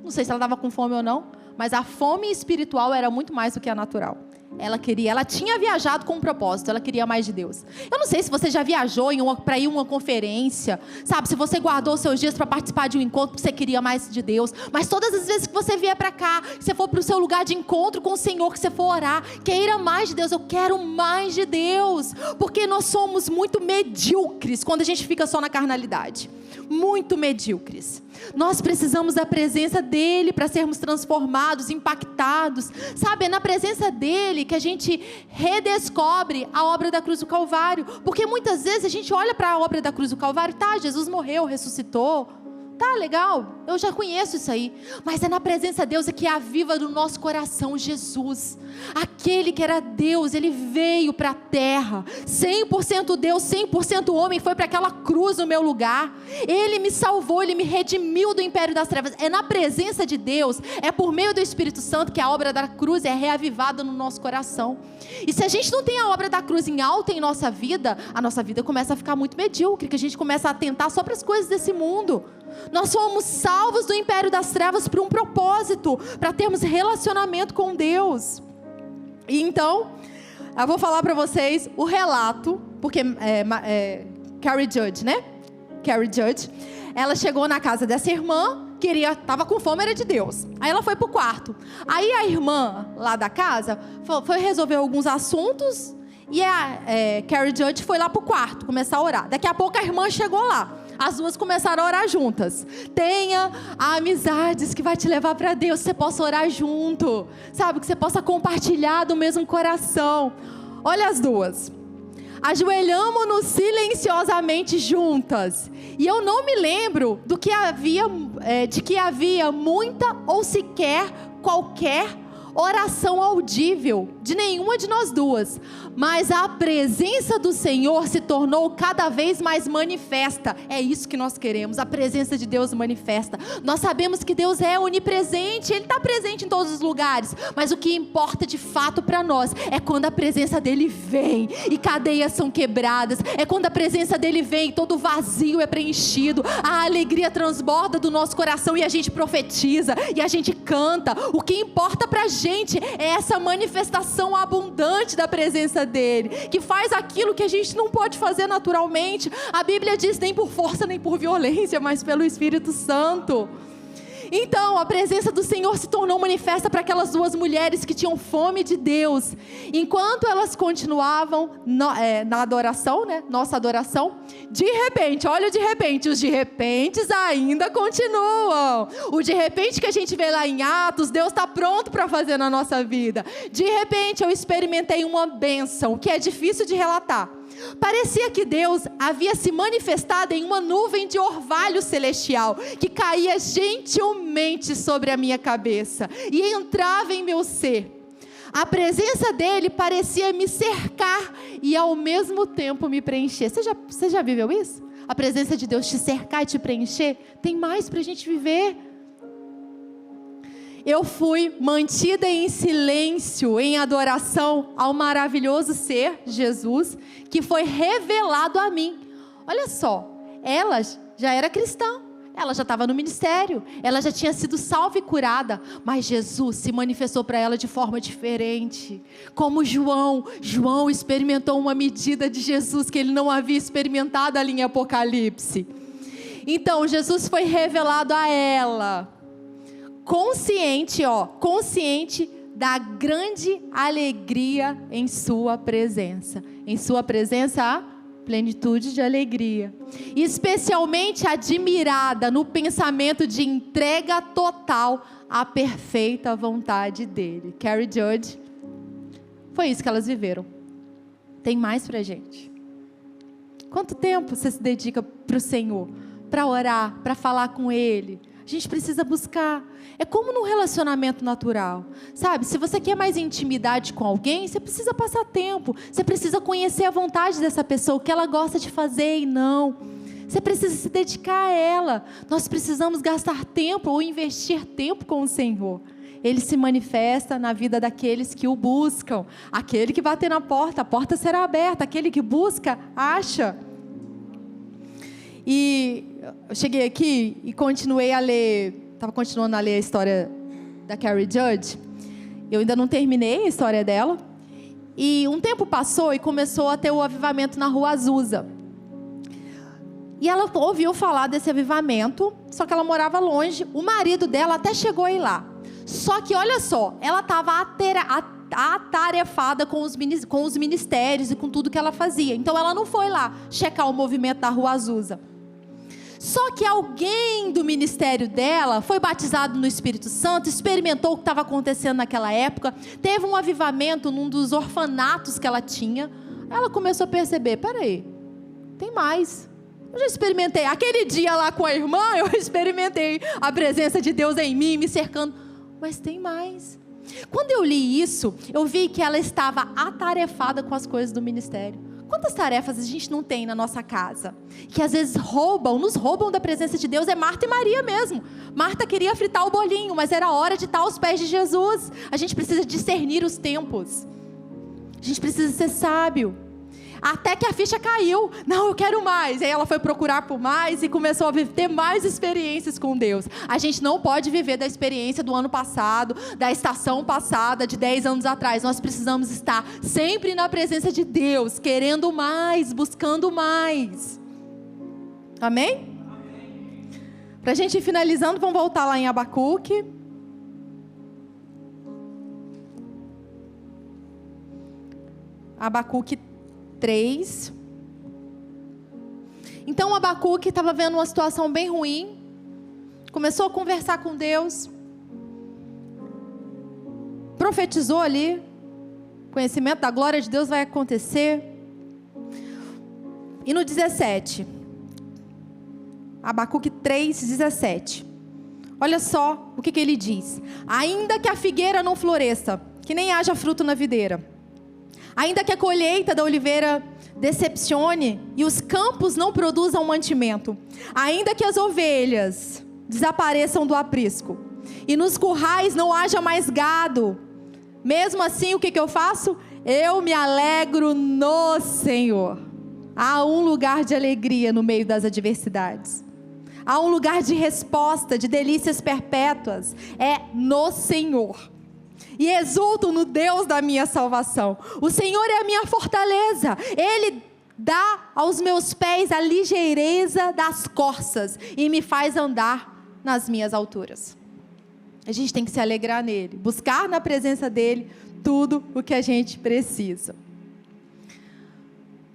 não sei se ela estava com fome ou não, mas a fome espiritual era muito mais do que a natural. Ela tinha viajado com um propósito, ela queria mais de Deus. Eu não sei se você já viajou para ir a uma conferência, sabe? Se você guardou seus dias para participar de um encontro porque você queria mais de Deus. Mas todas as vezes que você vier para cá, que você for para o seu lugar de encontro com o Senhor, que você for orar, queira mais de Deus, eu quero mais de Deus. Porque nós somos muito medíocres quando a gente fica só na carnalidade. Muito medíocres. Nós precisamos da presença dEle para sermos transformados, impactados. Sabe, é na presença dEle que a gente redescobre a obra da cruz do Calvário. Porque muitas vezes a gente olha para a obra da cruz do Calvário, tá, Jesus morreu, ressuscitou. Tá, legal, eu já conheço isso aí. Mas é na presença de Deus que aviva no nosso coração Jesus. Aquele que era Deus, Ele veio para a terra. 100% Deus, 100% homem, foi para aquela cruz no meu lugar. Ele me salvou, Ele me redimiu do império das trevas. É na presença de Deus, é por meio do Espírito Santo que a obra da cruz é reavivada no nosso coração. E se a gente não tem a obra da cruz em alta em nossa vida, a nossa vida começa a ficar muito medíocre, que a gente começa a atentar só para as coisas desse mundo. Nós somos salvos do império das trevas por um propósito, para termos relacionamento com Deus. E então, eu vou falar para vocês o relato, porque Carrie Judge, né? Carrie Judge, ela chegou na casa dessa irmã, estava com fome, era de Deus. Aí ela foi pro quarto. Aí a irmã lá da casa foi resolver alguns assuntos e a Carrie Judge foi lá pro quarto começar a orar. Daqui a pouco a irmã chegou lá. As duas começaram a orar juntas. Tenha amizades que vai te levar para Deus, que você possa orar junto, sabe? Que você possa compartilhar do mesmo coração. Olha as duas. Ajoelhamos-nos silenciosamente juntas. E eu não me lembro de que havia muita ou sequer qualquer oração audível de nenhuma de nós duas, mas a presença do Senhor se tornou cada vez mais manifesta. É isso que nós queremos, a presença de Deus manifesta. Nós sabemos que Deus é onipresente, Ele está presente em todos os lugares, mas o que importa de fato para nós é quando a presença dEle vem e cadeias são quebradas, é quando a presença dEle vem e todo vazio é preenchido, a alegria transborda do nosso coração e a gente profetiza e a gente canta. O que importa para a gente é essa manifestação abundante da presença dEle, que faz aquilo que a gente não pode fazer naturalmente. A Bíblia diz, nem por força nem por violência, mas pelo Espírito Santo. Então a presença do Senhor se tornou manifesta para aquelas duas mulheres que tinham fome de Deus. Enquanto elas continuavam na adoração, né? Nossa adoração, de repente, olha o de repente, os de repentes ainda continuam. O de repente que a gente vê lá em Atos, Deus está pronto para fazer na nossa vida. De repente eu experimentei uma bênção que é difícil de relatar. Parecia que Deus havia se manifestado em uma nuvem de orvalho celestial, que caía gentilmente sobre a minha cabeça e entrava em meu ser. A presença dEle parecia me cercar e ao mesmo tempo me preencher. Você já viveu isso? A presença de Deus te cercar e te preencher? Tem mais para a gente viver. Eu fui mantida em silêncio, em adoração ao maravilhoso ser, Jesus, que foi revelado a mim. Olha só, ela já era cristã, ela já estava no ministério, ela já tinha sido salva e curada, mas Jesus se manifestou para ela de forma diferente. Como João experimentou uma medida de Jesus que ele não havia experimentado ali em Apocalipse. Então Jesus foi revelado a ela. consciente da grande alegria em sua presença. Em sua presença há plenitude de alegria. Especialmente admirada no pensamento de entrega total à perfeita vontade dele. Carrie Judge, foi isso que elas viveram. Tem mais pra gente. Quanto tempo você se dedica para o Senhor? Para orar, para falar com Ele? A gente precisa buscar. É como num relacionamento natural, sabe? Se você quer mais intimidade com alguém, você precisa passar tempo. Você precisa conhecer a vontade dessa pessoa, o que ela gosta de fazer e não. Você precisa se dedicar a ela. Nós precisamos gastar tempo ou investir tempo com o Senhor. Ele se manifesta na vida daqueles que o buscam. Aquele que bater na porta, a porta será aberta. Aquele que busca, acha. E eu cheguei aqui e continuei a ler, estava continuando a ler a história da Carrie Judge. Eu ainda não terminei a história dela. E um tempo passou e começou a ter o avivamento na Rua Azusa. E ela ouviu falar desse avivamento, só que ela morava longe. O marido dela até chegou a ir lá. Só que, olha só, ela estava atarefada com os ministérios e com tudo que ela fazia. Então, ela não foi lá checar o movimento da Rua Azusa. Só que alguém do ministério dela foi batizado no Espírito Santo, experimentou o que estava acontecendo naquela época, teve um avivamento num dos orfanatos que ela tinha. Ela começou a perceber, peraí, tem mais. Eu já experimentei, aquele dia lá com a irmã, eu experimentei a presença de Deus em mim, me cercando. Mas tem mais. Quando eu li isso, eu vi que ela estava atarefada com as coisas do ministério. Quantas tarefas a gente não tem na nossa casa? Que às vezes nos roubam da presença de Deus. É Marta e Maria mesmo. Marta queria fritar o bolinho, mas era hora de estar aos pés de Jesus. A gente precisa discernir os tempos. A gente precisa ser sábio. Até que a ficha caiu. Não, eu quero mais. Aí ela foi procurar por mais e começou a ter mais experiências com Deus. A gente não pode viver da experiência do ano passado, da estação passada, de 10 anos atrás. Nós precisamos estar sempre na presença de Deus, querendo mais, buscando mais. Amém? Para a gente ir finalizando, vamos voltar lá em Abacuque. Abacuque 3. Então Abacuque estava vendo uma situação bem ruim, começou a conversar com Deus, profetizou ali, conhecimento da glória de Deus vai acontecer. E no 17, Abacuque 3:17, olha só o que ele diz: ainda que a figueira não floresça, que nem haja fruto na videira, ainda que a colheita da oliveira decepcione e os campos não produzam mantimento, ainda que as ovelhas desapareçam do aprisco e nos currais não haja mais gado, mesmo assim o que eu faço? Eu me alegro no Senhor. Há um lugar de alegria no meio das adversidades. Há um lugar de resposta, de delícias perpétuas. É no Senhor. E exulto no Deus da minha salvação. O Senhor é a minha fortaleza. Ele dá aos meus pés a ligeireza das corças e me faz andar nas minhas alturas. A gente tem que se alegrar nele, buscar na presença dele tudo o que a gente precisa.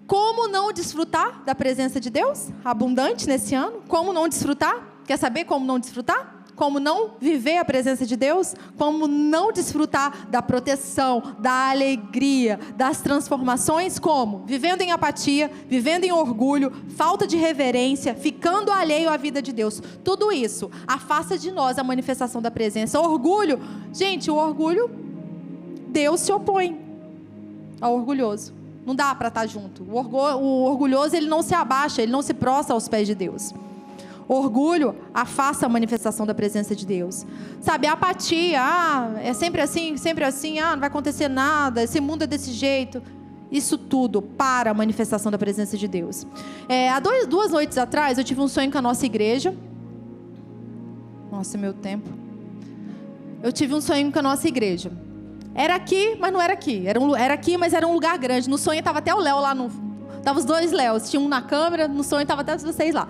Como não desfrutar da presença de Deus abundante nesse ano? Como não desfrutar? Quer saber como não desfrutar? Como não viver a presença de Deus? Como não desfrutar da proteção, da alegria, das transformações? Como? Vivendo em apatia, vivendo em orgulho, falta de reverência, ficando alheio à vida de Deus. Tudo isso afasta de nós a manifestação da presença. Orgulho, gente, o orgulho, Deus se opõe ao orgulhoso. Não dá para estar junto. O orgulhoso, ele não se abaixa, ele não se prostra aos pés de Deus. Orgulho afasta a manifestação da presença de Deus. Sabe, a apatia, é sempre assim, não vai acontecer nada, esse mundo é desse jeito. Isso tudo para a manifestação da presença de Deus. Há duas noites atrás, eu tive um sonho com a nossa igreja. Nossa, meu tempo. Eu tive um sonho com a nossa igreja. Era aqui, mas não era aqui. Era aqui, mas era um lugar grande. No sonho estava até o Léo lá. Tava os dois Léos. Tinha um na câmera, no sonho estava até vocês lá.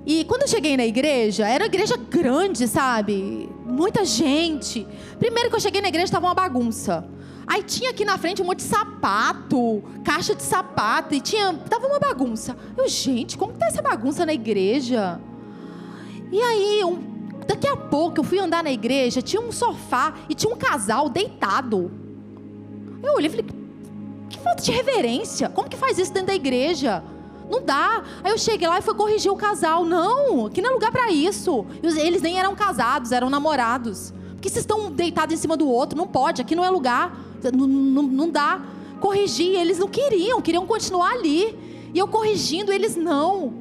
E quando eu cheguei na igreja, era uma igreja grande, sabe? muita gente. Primeiro que eu cheguei na igreja, estava uma bagunça. Aí tinha aqui na frente um monte de sapato, caixa de sapato, e tava uma bagunça. Gente, como que tá essa bagunça na igreja? E aí, daqui a pouco eu fui andar na igreja, tinha um sofá e tinha um casal deitado. Eu olhei e falei, que falta de reverência, como que faz isso dentro da igreja? Não dá. Aí eu cheguei lá e fui corrigir o casal. Não, aqui não é lugar para isso. Eles nem eram casados, eram namorados. Porque vocês estão deitados em cima do outro, não pode, aqui não é lugar. Não dá. Corrigir, eles não queriam continuar ali. E eu corrigindo, eles não.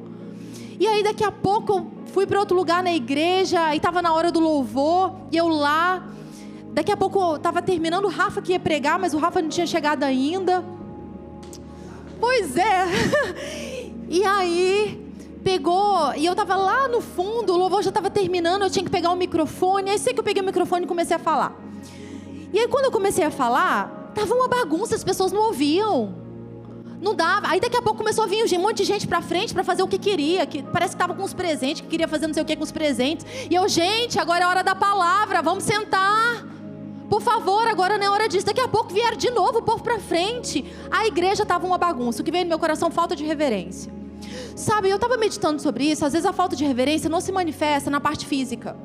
E aí daqui a pouco eu fui para outro lugar na igreja, e estava na hora do louvor, e eu lá. Daqui a pouco eu estava terminando, o Rafa que ia pregar, mas o Rafa não tinha chegado ainda. Pois é. E aí, pegou, e eu estava lá no fundo, o louvor já estava terminando, eu tinha que pegar o microfone, aí sei que eu peguei o microfone e comecei a falar. E aí quando eu comecei a falar, estava uma bagunça, as pessoas não ouviam. Não dava. Aí daqui a pouco começou a vir um monte de gente pra frente para fazer o que queria, que parece que estava com os presentes, que queria fazer não sei o que com os presentes. E eu, gente, agora é a hora da palavra, vamos sentar. Por favor, agora não é hora disso. Daqui a pouco vieram de novo o povo pra frente. A igreja estava uma bagunça. O que veio no meu coração, falta de reverência. Sabe, eu estava meditando sobre isso. Às vezes a falta de reverência não se manifesta na parte física.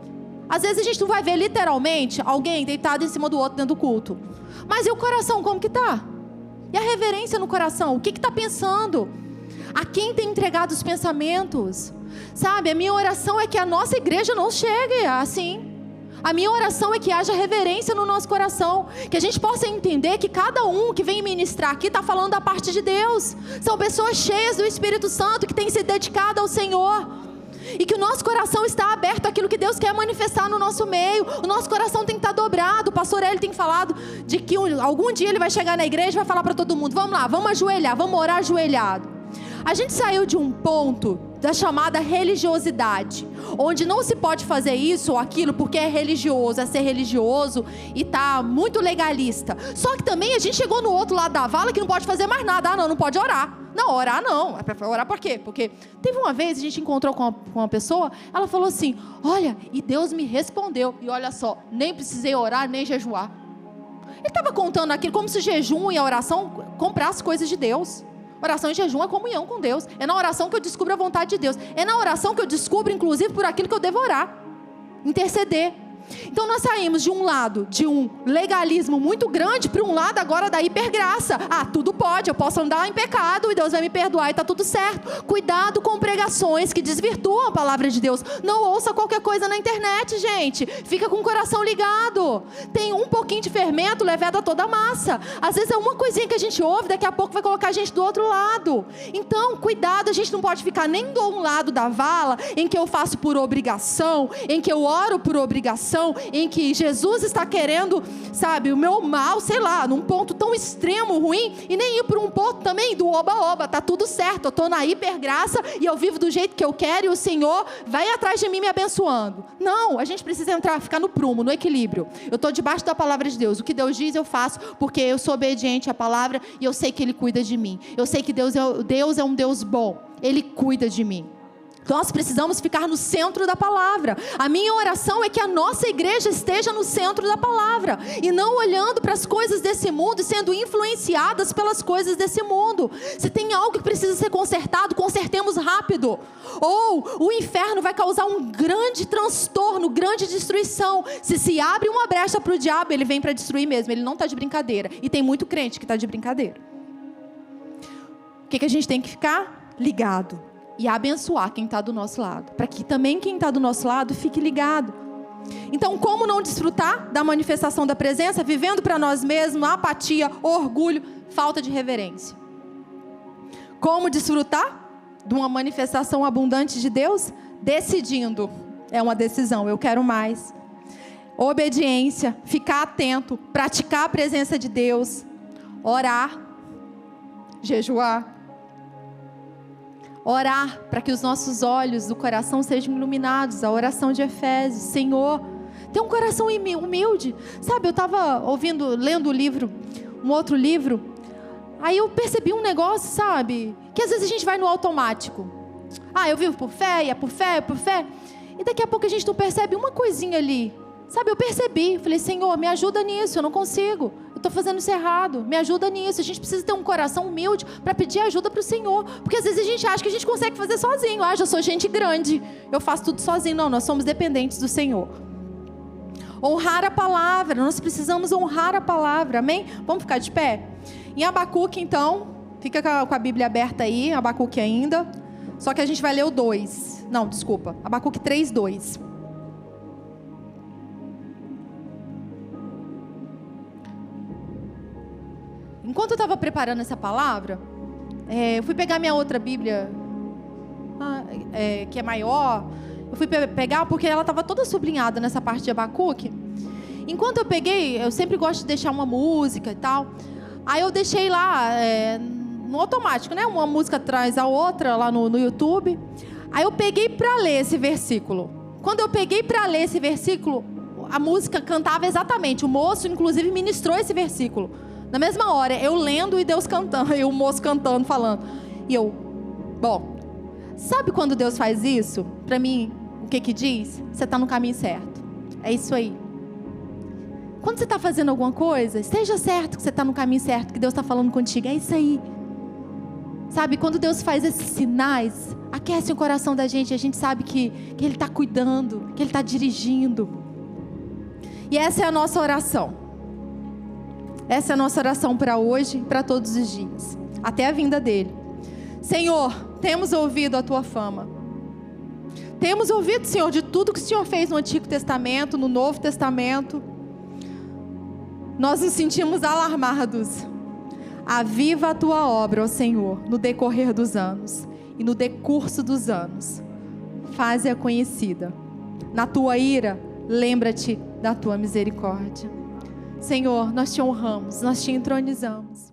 Às vezes a gente não vai ver literalmente alguém deitado em cima do outro dentro do culto. Mas e o coração, como que tá? E a reverência no coração? O que está pensando? A quem tem entregado os pensamentos? Sabe, a minha oração é que a nossa igreja não chegue assim. A minha oração é que haja reverência no nosso coração. Que a gente possa entender que cada um que vem ministrar aqui está falando da parte de Deus. São pessoas cheias do Espírito Santo que têm se dedicado ao Senhor. E que o nosso coração está aberto àquilo que Deus quer manifestar no nosso meio. O nosso coração tem que estar dobrado. O pastor Hélio tem falado de que algum dia ele vai chegar na igreja e vai falar para todo mundo: vamos lá, vamos ajoelhar, vamos orar ajoelhado. A gente saiu de um ponto da chamada religiosidade, onde não se pode fazer isso ou aquilo porque é religioso, é ser religioso e tá muito legalista. Só que também a gente chegou no outro lado da vala que não pode fazer mais nada. Não pode orar. Não, orar não. Orar por quê? Porque teve uma vez a gente encontrou com uma pessoa, ela falou assim: olha, e Deus me respondeu. E olha só, nem precisei orar nem jejuar. Ele estava contando aquilo como se o jejum e a oração comprassem coisas de Deus. Oração e jejum é comunhão com Deus. É na oração que eu descubro a vontade de Deus. É na oração que eu descubro, inclusive, por aquilo que eu devo orar. Interceder. Então nós saímos de um lado, de um legalismo muito grande, para um lado agora da hipergraça. Tudo pode, eu posso andar em pecado e Deus vai me perdoar e está tudo certo. Cuidado com pregações que desvirtuam a palavra de Deus. Não ouça qualquer coisa na internet, gente. Fica com o coração ligado. Tem um pouquinho de fermento, leveda toda a massa. Às vezes é uma coisinha que a gente ouve, daqui a pouco vai colocar a gente do outro lado. Então, cuidado, a gente não pode ficar nem do um lado da vala, em que eu faço por obrigação, em que eu oro por obrigação, em que Jesus está querendo, sabe, o meu mal, sei lá, num ponto tão extremo, ruim, e nem ir para um ponto também do oba-oba, tá tudo certo, eu estou na hipergraça e eu vivo do jeito que eu quero e o Senhor vai atrás de mim me abençoando. Não, a gente precisa ficar no prumo, no equilíbrio. Eu estou debaixo da palavra de Deus, o que Deus diz eu faço, porque eu sou obediente à palavra e eu sei que Ele cuida de mim. Eu sei que Deus é um Deus bom, Ele cuida de mim. Nós precisamos ficar no centro da palavra. A minha oração é que a nossa igreja esteja no centro da palavra e não olhando para as coisas desse mundo e sendo influenciadas pelas coisas desse mundo. Se tem algo que precisa ser consertado, consertemos rápido. Ou o inferno vai causar um grande transtorno, grande destruição. Se abre uma brecha para o diabo, ele vem para destruir mesmo. Ele não está de brincadeira. E tem muito crente que está de brincadeira. O que a gente tem que ficar? Ligado. E abençoar quem está do nosso lado, para que também quem está do nosso lado fique ligado. Então, como não desfrutar da manifestação da presença, vivendo para nós mesmos, apatia, orgulho, falta de reverência? Como desfrutar de uma manifestação abundante de Deus? Decidindo, é uma decisão, eu quero mais. Obediência, ficar atento, praticar a presença de Deus, orar, jejuar. Orar para que os nossos olhos do coração sejam iluminados. A oração de Efésios. Senhor, tem um coração humilde. Sabe, eu estava lendo um outro livro. Aí eu percebi um negócio, sabe, que às vezes a gente vai no automático. Eu vivo por fé, é por fé, é por fé. E daqui a pouco a gente não percebe uma coisinha ali, Sabe, eu percebi, falei, Senhor, me ajuda nisso, eu não consigo. Eu estou fazendo isso errado, me ajuda nisso. A gente precisa ter um coração humilde para pedir ajuda para o Senhor. Porque às vezes a gente acha que a gente consegue fazer sozinho. Ah, já sou gente grande, eu faço tudo sozinho. Não, nós somos dependentes do Senhor. Honrar a palavra, nós precisamos honrar a palavra, amém? Vamos ficar de pé? Em Abacuque, então, fica com a Bíblia aberta aí, Abacuque ainda. Só que a gente vai ler o 2. Não, desculpa, Abacuque 3, 2. Enquanto eu estava preparando essa palavra, eu fui pegar minha outra Bíblia, que é maior. Eu fui pegar porque ela estava toda sublinhada nessa parte de Abacuque. Enquanto eu peguei, eu sempre gosto de deixar uma música e tal. Aí eu deixei lá, no automático, né? Uma música atrás da outra lá no YouTube. Aí eu peguei para ler esse versículo. Quando eu peguei para ler esse versículo, a música cantava exatamente. O moço, inclusive, ministrou esse versículo. Na mesma hora, eu lendo e Deus cantando, e o moço cantando, falando. E eu, bom, sabe quando Deus faz isso? Para mim, o que diz? Você está no caminho certo. É isso aí. Quando você está fazendo alguma coisa, esteja certo que você está no caminho certo, que Deus está falando contigo. É isso aí. Sabe, quando Deus faz esses sinais, aquece o coração da gente, a gente sabe que Ele está cuidando, que Ele está dirigindo. E essa é a nossa oração. Essa é a nossa oração para hoje e para todos os dias, até a vinda dEle. Senhor, temos ouvido a Tua fama. Temos ouvido, Senhor, de tudo que o Senhor fez no Antigo Testamento, no Novo Testamento. Nós nos sentimos alarmados. Aviva a Tua obra, ó Senhor, no decorrer dos anos e no decurso dos anos. Faze-a conhecida. Na Tua ira, lembra-te da Tua misericórdia. Senhor, nós Te honramos, nós Te entronizamos.